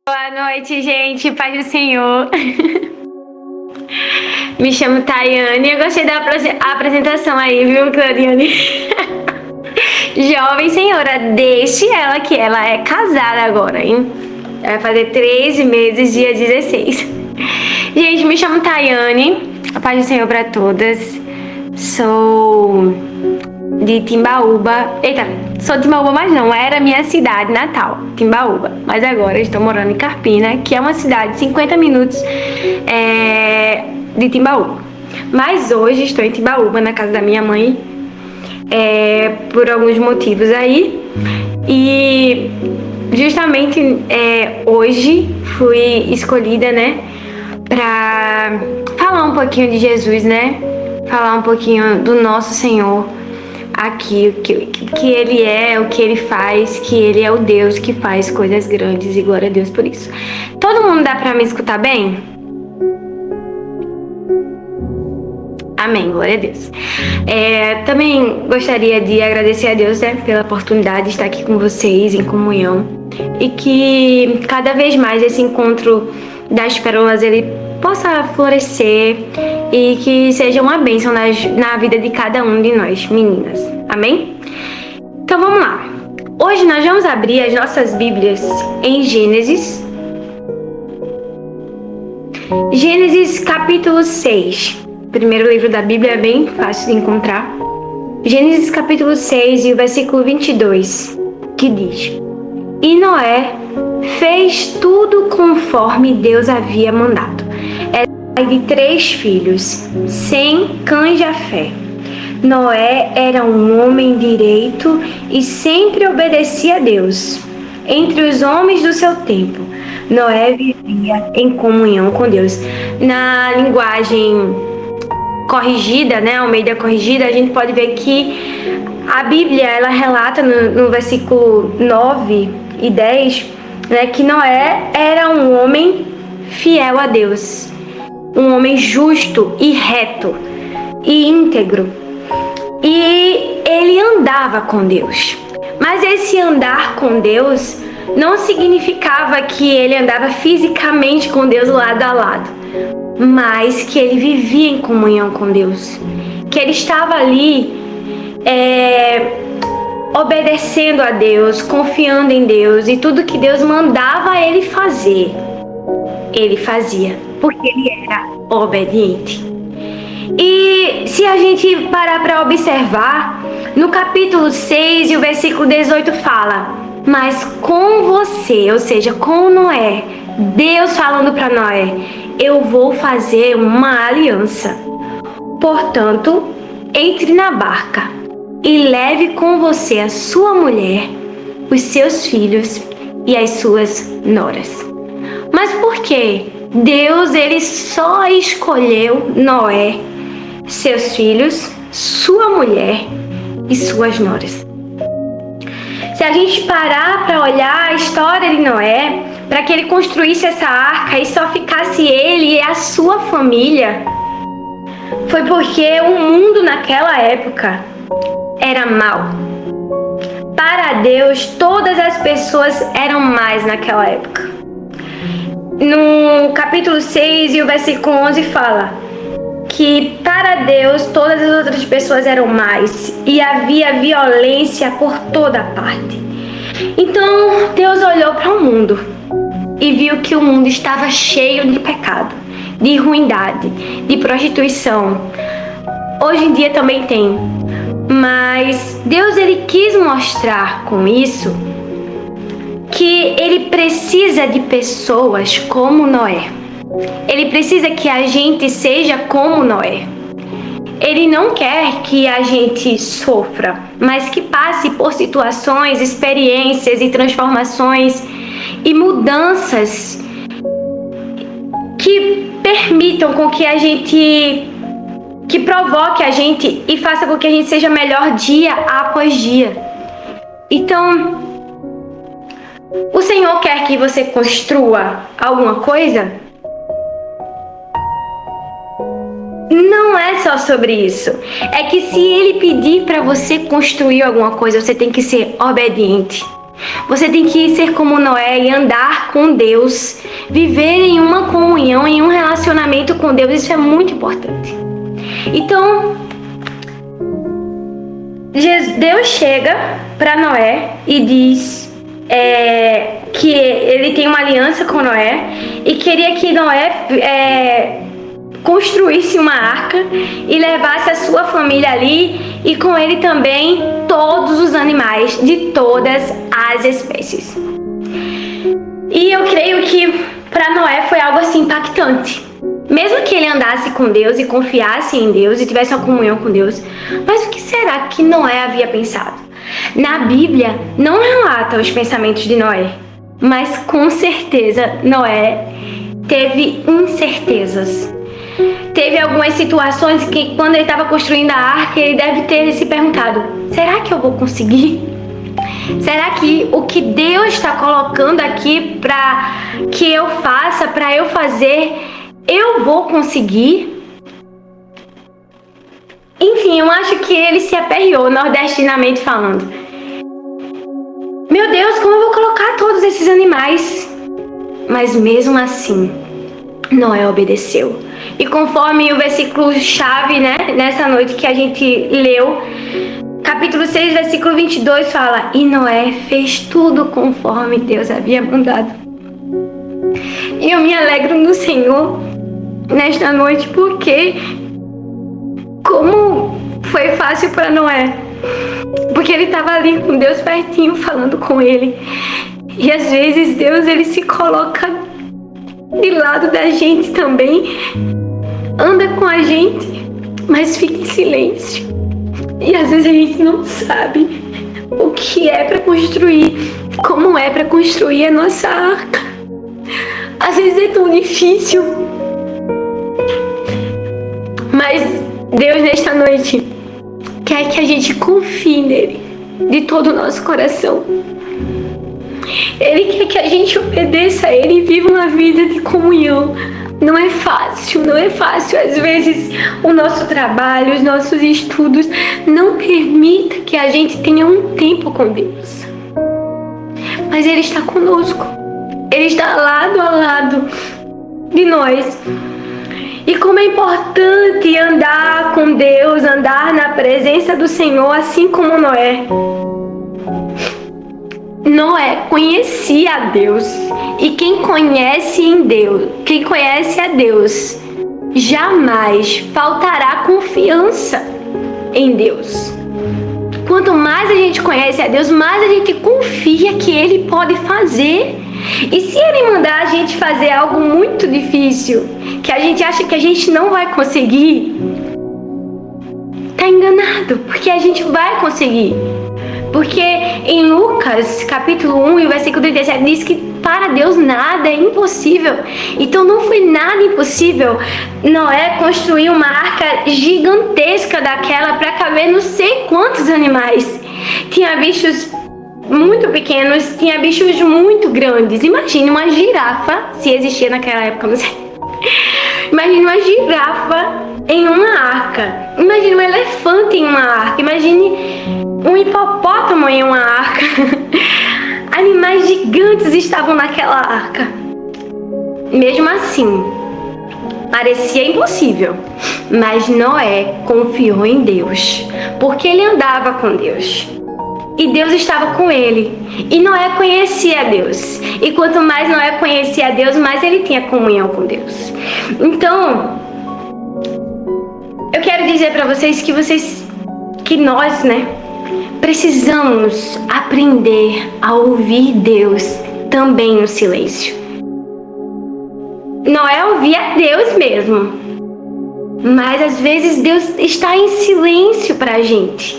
Boa noite, gente. Paz do Senhor. Me chamo Tayane. Eu gostei da apresentação aí, viu, Clariane? Jovem senhora, deixe ela que ela é casada agora, hein? Vai fazer 13 meses, dia 16. Gente, me chamo Tayane. A paz do Senhor para todas. Sou de Timbaúba. Eita, sou de Timbaúba, mas não, era minha cidade natal, Timbaúba. Mas agora estou morando em Carpina, que é uma cidade de 50 minutos de Timbaúba. Mas hoje estou em Timbaúba, na casa da minha mãe, por alguns motivos aí. E justamente hoje fui escolhida, né, para falar um pouquinho de Jesus, né? Falar um pouquinho do nosso Senhor aqui, que Ele é, o que Ele faz, que Ele é o Deus que faz coisas grandes, e glória a Deus por isso. Todo mundo dá pra me escutar bem? Amém, glória a Deus. Também gostaria de agradecer a Deus, né, pela oportunidade de estar aqui com vocês em comunhão, e que cada vez mais esse encontro das pérolas ele possa florescer e que seja uma bênção na vida de cada um de nós, meninas. Amém? Então vamos lá. Hoje nós vamos abrir as nossas Bíblias em Gênesis. Gênesis capítulo 6. Primeiro livro da Bíblia, é bem fácil de encontrar. Gênesis capítulo 6 e o versículo 22, que diz: E Noé fez tudo conforme Deus havia mandado. De 3 filhos, Sem, Cã e Jafé. Noé era um homem direito e sempre obedecia a Deus. Entre os homens do seu tempo, Noé vivia em comunhão com Deus. Na linguagem corrigida, né, Almeida corrigida, a gente pode ver que a Bíblia ela relata no versículo 9 e 10, né, que Noé era um homem fiel a Deus. Um homem justo e reto e íntegro. E ele andava com Deus. Mas esse andar com Deus não significava que ele andava fisicamente com Deus lado a lado, mas que ele vivia em comunhão com Deus. Que ele estava ali obedecendo a Deus, confiando em Deus, e tudo que Deus mandava ele fazer, ele fazia, porque ele era obediente. E se a gente parar para observar, no capítulo 6 e o versículo 18 fala: Mas com você, ou seja, com Noé, Deus falando para Noé: Eu vou fazer uma aliança. Portanto, entre na barca e leve com você a sua mulher, os seus filhos e as suas noras. Mas por quê? Deus ele só escolheu Noé, seus filhos, sua mulher e suas noras. Se a gente parar para olhar a história de Noé, para que ele construísse essa arca e só ficasse ele e a sua família, foi porque o mundo naquela época era mau. Para Deus, todas as pessoas eram más naquela época. No capítulo 6 e o versículo 11 fala que para Deus todas as outras pessoas eram más e havia violência por toda parte. Então Deus olhou para o mundo e viu que o mundo estava cheio de pecado, de ruindade, de prostituição. Hoje em dia também tem. Mas Deus ele quis mostrar com isso que ele precisa de pessoas como Noé. Ele precisa que a gente seja como Noé. Ele não quer que a gente sofra, mas que passe por situações, experiências e transformações e mudanças que permitam com que a gente, que provoque a gente e faça com que a gente seja melhor dia após dia. Então, o Senhor quer que você construa alguma coisa? Não é só sobre isso. É que se Ele pedir para você construir alguma coisa, você tem que ser obediente. Você tem que ser como Noé e andar com Deus, viver em uma comunhão, em um relacionamento com Deus. Isso é muito importante. Então, Deus chega para Noé e diz que ele tem uma aliança com Noé e queria que Noé construísse uma arca e levasse a sua família ali e com ele também todos os animais de todas as espécies. E eu creio que para Noé foi algo assim impactante. Mesmo que ele andasse com Deus e confiasse em Deus e tivesse uma comunhão com Deus, mas o que será que Noé havia pensado? Na Bíblia não relata os pensamentos de Noé, mas com certeza Noé teve incertezas. Teve algumas situações que quando ele estava construindo a arca, ele deve ter se perguntado: será que eu vou conseguir? Será que o que Deus está colocando aqui para que eu faça, para eu fazer, eu vou conseguir? Enfim, eu acho que ele se aperreou, nordestinamente falando. Meu Deus, como eu vou colocar todos esses animais? Mas mesmo assim, Noé obedeceu. E conforme o versículo chave, nessa noite que a gente leu, capítulo 6, versículo 22 fala: e Noé fez tudo conforme Deus havia mandado. E eu me alegro no Senhor nesta noite, porque como foi fácil para Noé, porque ele estava ali com Deus pertinho, falando com ele. E às vezes Deus, ele se coloca de lado da gente também, anda com a gente, mas fica em silêncio. E às vezes a gente não sabe o que é para construir, como é para construir a nossa arca. Às vezes é tão difícil, mas Deus nesta noite quer que a gente confie nele de todo o nosso coração. Ele quer que a gente obedeça a ele e viva uma vida de comunhão. Não é fácil. Às vezes o nosso trabalho, os nossos estudos não permitem que a gente tenha um tempo com Deus. Mas ele está conosco. Ele está lado a lado de nós. E como é importante andar com Deus, andar na presença do Senhor, assim como Noé. Noé conhecia a Deus, e quem conhece a Deus, jamais faltará confiança em Deus. Quanto mais a gente conhece a Deus, mais a gente confia que Ele pode fazer. E se Ele mandar a gente fazer algo muito difícil, que a gente acha que a gente não vai conseguir, tá enganado, porque a gente vai conseguir. Porque em Lucas, capítulo 1, e o versículo 37, diz que para Deus nada é impossível. Então não foi nada impossível Noé construir uma arca gigantesca daquela para caber não sei quantos animais. Tinha bichos muito pequenos, tinha bichos muito grandes. Imagine uma girafa, se existia naquela época, não sei. Imagine uma girafa em uma arca. Imagine um elefante em uma arca. Imagine um hipopótamo em uma arca. Animais gigantes estavam naquela arca. Mesmo assim, parecia impossível. Mas Noé confiou em Deus, porque ele andava com Deus. E Deus estava com ele. E Noé conhecia a Deus. E quanto mais Noé conhecia a Deus, mais ele tinha comunhão com Deus. Então, eu quero dizer para vocês que nós, precisamos aprender a ouvir Deus também no silêncio. Noé ouvia Deus mesmo, mas às vezes Deus está em silêncio para a gente.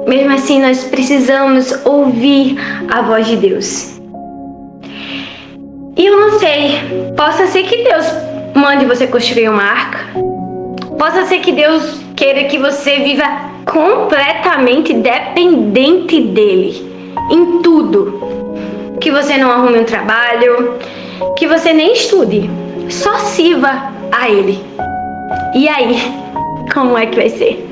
Mesmo assim, nós precisamos ouvir a voz de Deus. E eu não sei, possa ser que Deus mande você construir uma arca, possa ser que Deus queira que você viva completamente dependente dele em tudo. Que você não arrume um trabalho, que você nem estude, só sirva a ele. E aí, como é que vai ser?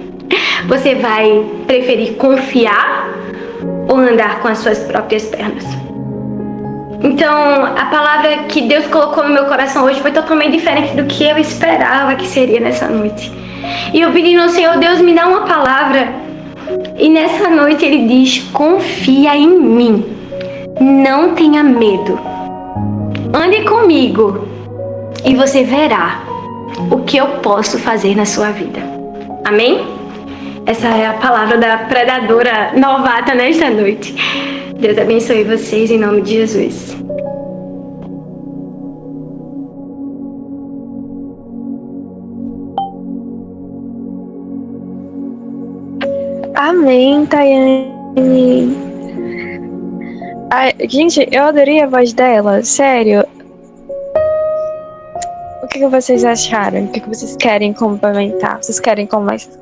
Você vai preferir confiar ou andar com as suas próprias pernas. Então, a palavra que Deus colocou no meu coração hoje foi totalmente diferente do que eu esperava que seria nessa noite. E eu pedi ao Senhor, Deus, me dá uma palavra. E nessa noite Ele diz, confia em mim. Não tenha medo. Ande comigo e você verá o que eu posso fazer na sua vida. Amém? Essa é a palavra da predadora novata nesta noite. Deus abençoe vocês em nome de Jesus. Amém, Tayane. Ai, gente, eu adorei a voz dela, sério. O que vocês acharam? O que vocês querem complementar? Vocês querem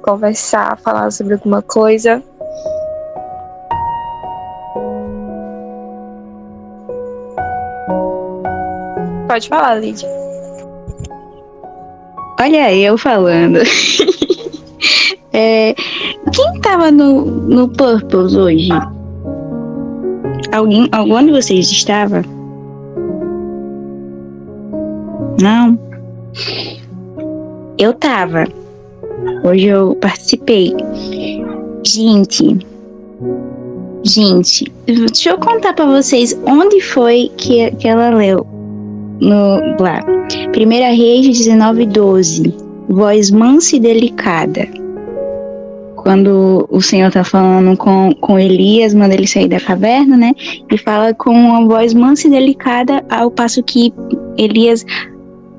conversar, falar sobre alguma coisa? Pode falar, Lídia. Olha eu falando. Quem tava no Purpose hoje? Algum de vocês estava? Não? Eu tava. Hoje eu participei. Gente, deixa eu contar pra vocês onde foi que ela leu. Lá. 1 Reis 19:12. Voz mansa e delicada. Quando o Senhor tá falando com Elias, manda ele sair da caverna, né? E fala com uma voz mansa e delicada, ao passo que Elias...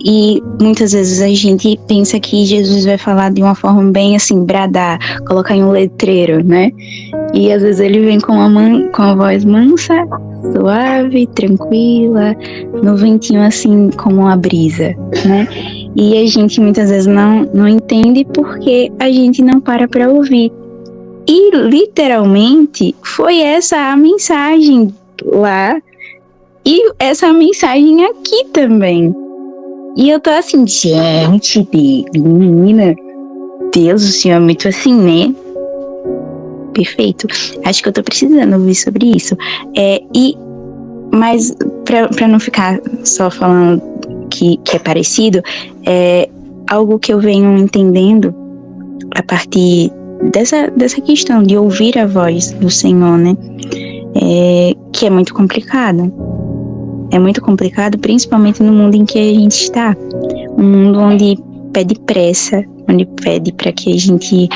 E muitas vezes a gente pensa que Jesus vai falar de uma forma bem assim, bradar, colocar em um letreiro, né? E às vezes ele vem com a voz mansa, suave, tranquila, no ventinho assim, como uma brisa, né? E a gente muitas vezes não entende porque a gente não para ouvir. E literalmente foi essa a mensagem lá e essa mensagem aqui também. E eu tô assim, gente, menina, Deus, o Senhor é muito assim, né? Perfeito. Acho que eu tô precisando ouvir sobre isso. Mas pra não ficar só falando que é parecido, algo que eu venho entendendo a partir dessa questão de ouvir a voz do Senhor, né? Que é muito complicado. É muito complicado, principalmente no mundo em que a gente está. Um mundo onde pede pressa, onde pede para que a gente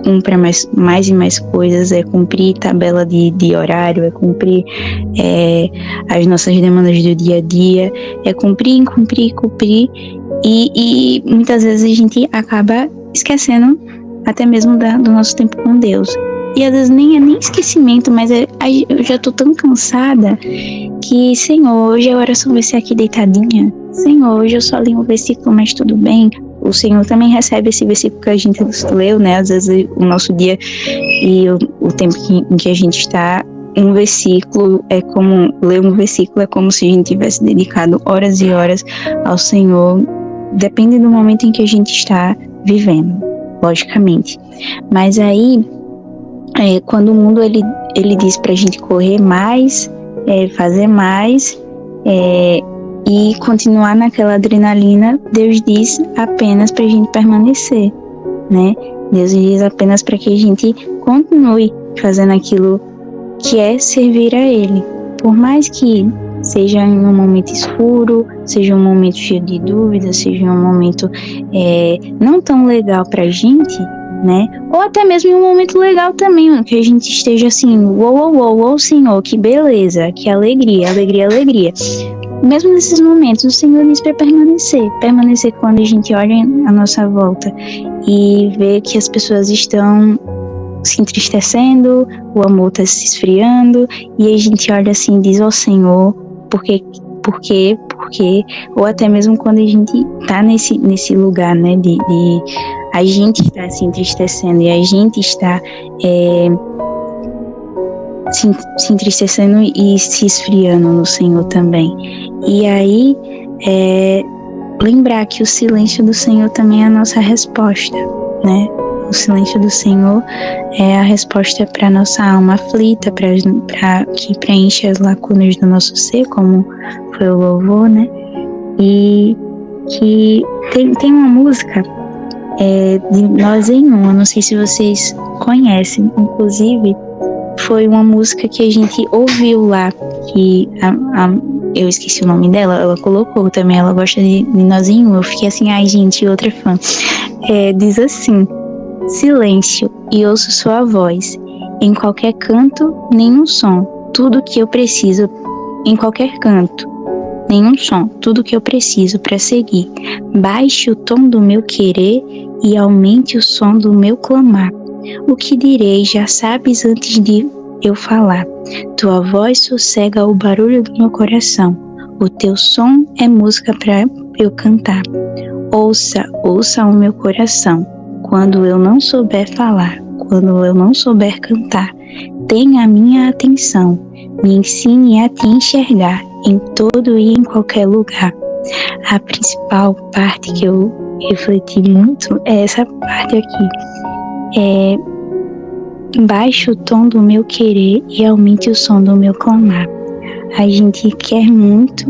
cumpra mais e mais coisas, cumprir tabela de horário, cumprir as nossas demandas do dia a dia, cumprir, e muitas vezes a gente acaba esquecendo até mesmo do nosso tempo com Deus. E às vezes nem esquecimento, mas eu já tô tão cansada que, Senhor, hoje a oração vai ser aqui deitadinha. Senhor, hoje eu só li um versículo, mas tudo bem. O Senhor também recebe esse versículo que a gente leu, né? Às vezes o nosso dia e o tempo em que a gente está, um versículo ler um versículo é como se a gente tivesse dedicado horas e horas ao Senhor. Depende do momento em que a gente está vivendo, logicamente. Mas aí... quando o mundo ele diz pra gente correr mais, fazer mais e continuar naquela adrenalina, Deus diz apenas pra gente permanecer, né? Deus diz apenas para que a gente continue fazendo aquilo que é servir a Ele. Por mais que seja em um momento escuro, seja um momento cheio de dúvidas, seja um momento não tão legal pra gente, né? Ou até mesmo em um momento legal também, que a gente esteja assim, uou, Senhor, que beleza, que alegria. Mesmo nesses momentos, o Senhor diz para permanecer quando a gente olha à nossa volta e vê que as pessoas estão se entristecendo, o amor está se esfriando, e a gente olha assim e diz, Senhor, por quê? Ou até mesmo quando a gente tá nesse lugar, né, de a gente está se entristecendo e a gente está se entristecendo e se esfriando no Senhor também. E aí, lembrar que o silêncio do Senhor também é a nossa resposta, né? O silêncio do Senhor é a resposta para nossa alma aflita, para que preenche as lacunas do nosso ser, como foi o louvor, né? E que tem uma música de Nós em Um, eu não sei se vocês conhecem, inclusive foi uma música que a gente ouviu lá, que eu esqueci o nome dela, ela colocou também, ela gosta de Nós em Um, eu fiquei assim, ai gente, outra fã. Diz assim: silêncio e ouço sua voz, em qualquer canto, nenhum som, tudo que eu preciso, em qualquer canto, nenhum som, tudo que eu preciso para seguir. Baixe o tom do meu querer e aumente o som do meu clamar. O que direi já sabes antes de eu falar. Tua voz sossega o barulho do meu coração. O teu som é música para eu cantar. Ouça o meu coração. Quando eu não souber falar, quando eu não souber cantar, tenha a minha atenção. Me ensine a te enxergar em todo e em qualquer lugar. A principal parte que eu refleti muito é essa parte aqui. Baixe o tom do meu querer e aumente o som do meu clamar. A gente quer muito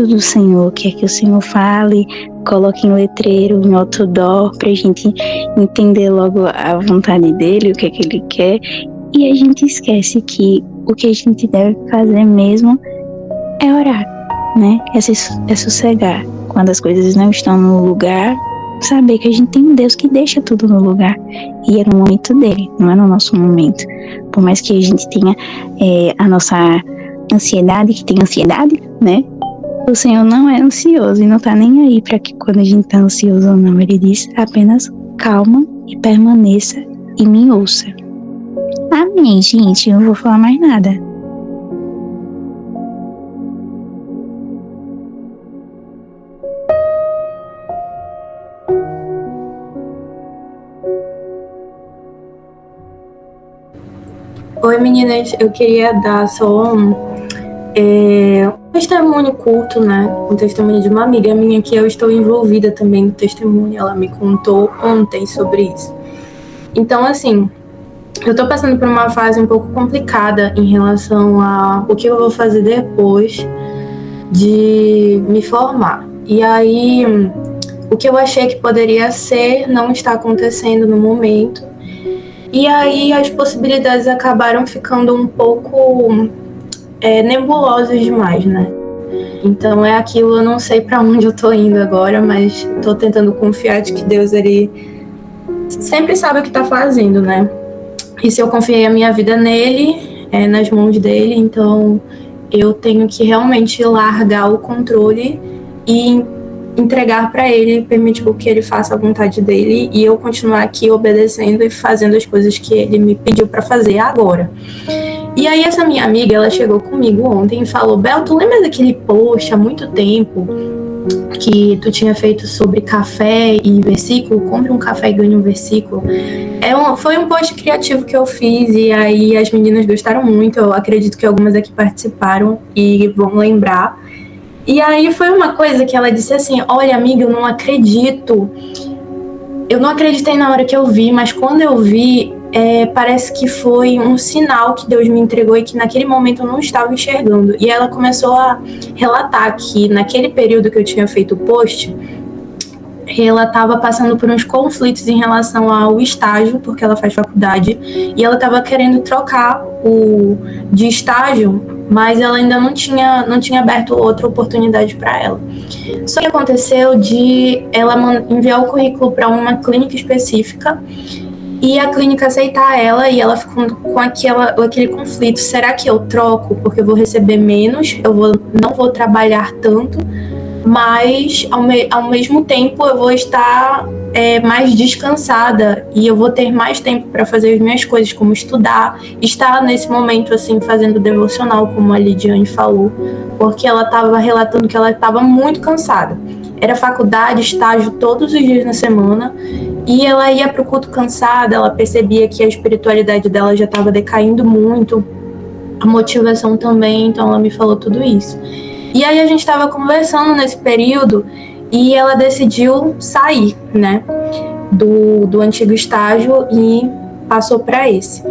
do Senhor, quer que o Senhor fale, coloque em letreiro, em outdoor, pra gente entender logo a vontade dele, o que é que ele quer. E a gente esquece que o que a gente deve fazer mesmo é orar, né? É sossegar. Quando as coisas não estão no lugar, saber que a gente tem um Deus que deixa tudo no lugar. E é no momento dele, não é no nosso momento. Por mais que a gente tenha a nossa ansiedade, que tem ansiedade, né? O Senhor não é ansioso e não tá nem aí para que quando a gente tá ansioso ou não. Ele diz apenas calma e permaneça e me ouça. Amém, gente. Eu não vou falar mais nada. Oi meninas, eu queria dar só um testemunho curto, né? Um testemunho de uma amiga minha que eu estou envolvida também no testemunho. Ela me contou ontem sobre isso. Então, assim, eu tô passando por uma fase um pouco complicada em relação a o que eu vou fazer depois de me formar. E aí, o que eu achei que poderia ser não está acontecendo no momento. E aí as possibilidades acabaram ficando um pouco nebulosas demais, né? Então é aquilo, eu não sei para onde eu tô indo agora, mas tô tentando confiar de que Deus, ele sempre sabe o que tá fazendo, né? E se eu confiei a minha vida nele, nas mãos dele, então eu tenho que realmente largar o controle e entregar para ele, permitir que ele faça a vontade dele e eu continuar aqui obedecendo e fazendo as coisas que ele me pediu para fazer agora. E aí essa minha amiga, ela chegou comigo ontem e falou: Bel, tu lembra daquele post há muito tempo que tu tinha feito sobre café e versículo? Compre um café e ganhe um versículo. Foi um post criativo que eu fiz e aí as meninas gostaram muito. Eu acredito que algumas aqui participaram e vão lembrar. E aí foi uma coisa que ela disse assim: olha, amiga, eu não acredito. Eu não acreditei na hora que eu vi, mas quando eu vi, parece que foi um sinal que Deus me entregou e que naquele momento eu não estava enxergando. E ela começou a relatar que naquele período que eu tinha feito o post, ela estava passando por uns conflitos em relação ao estágio, porque ela faz faculdade, e ela estava querendo trocar de estágio, mas ela ainda não tinha aberto outra oportunidade para ela. Só que aconteceu de ela enviar o currículo para uma clínica específica e a clínica aceitar ela, e ela ficou com aquele conflito: será que eu troco porque eu vou receber menos, não vou trabalhar tanto, mas ao mesmo tempo eu vou estar mais descansada e eu vou ter mais tempo para fazer as minhas coisas, como estudar, estar nesse momento assim fazendo devocional, como a Lidiane falou, porque ela estava relatando que ela estava muito cansada. Era faculdade, estágio todos os dias na semana, e ela ia para o culto cansada. Ela percebia que a espiritualidade dela já estava decaindo muito, a motivação também, então ela me falou tudo isso. E aí a gente estava conversando nesse período e ela decidiu sair, né? do antigo estágio e passou para esse.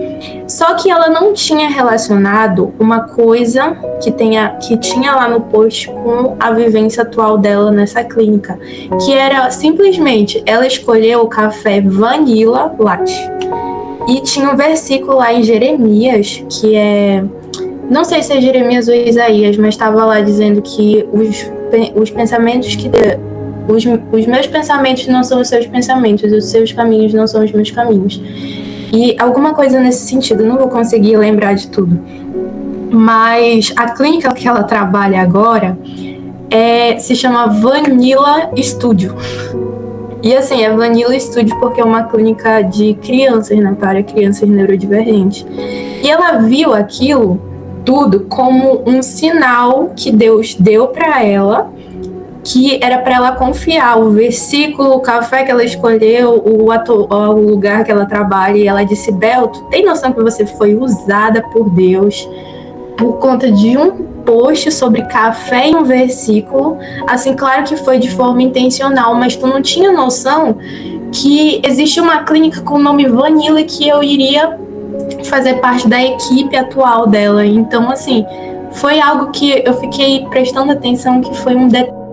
Só que ela não tinha relacionado uma coisa que tinha lá no post com a vivência atual dela nessa clínica, que era simplesmente ela escolheu o café vanilla latte. E tinha um versículo lá em Jeremias, que não sei se é Jeremias ou Isaías, mas estava lá dizendo que os pensamentos os meus pensamentos não são os seus pensamentos, os seus caminhos não são os meus caminhos. E alguma coisa nesse sentido, não vou conseguir lembrar de tudo. Mas a clínica que ela trabalha agora se chama Vanilla Studio. E assim, é Vanilla Studio porque é uma clínica de crianças, né, para crianças neurodivergentes. E ela viu aquilo tudo como um sinal que Deus deu para ela, que era para ela confiar o versículo, o café que ela escolheu, o lugar que ela trabalha. E ela disse: Bel, tu tem noção que você foi usada por Deus por conta de um post sobre café e um versículo? Assim, claro que foi de forma intencional, mas tu não tinha noção que existe uma clínica com o nome Vanilla, que eu iria fazer parte da equipe atual dela. Então, assim, foi algo que eu fiquei prestando atenção, que foi um detalhe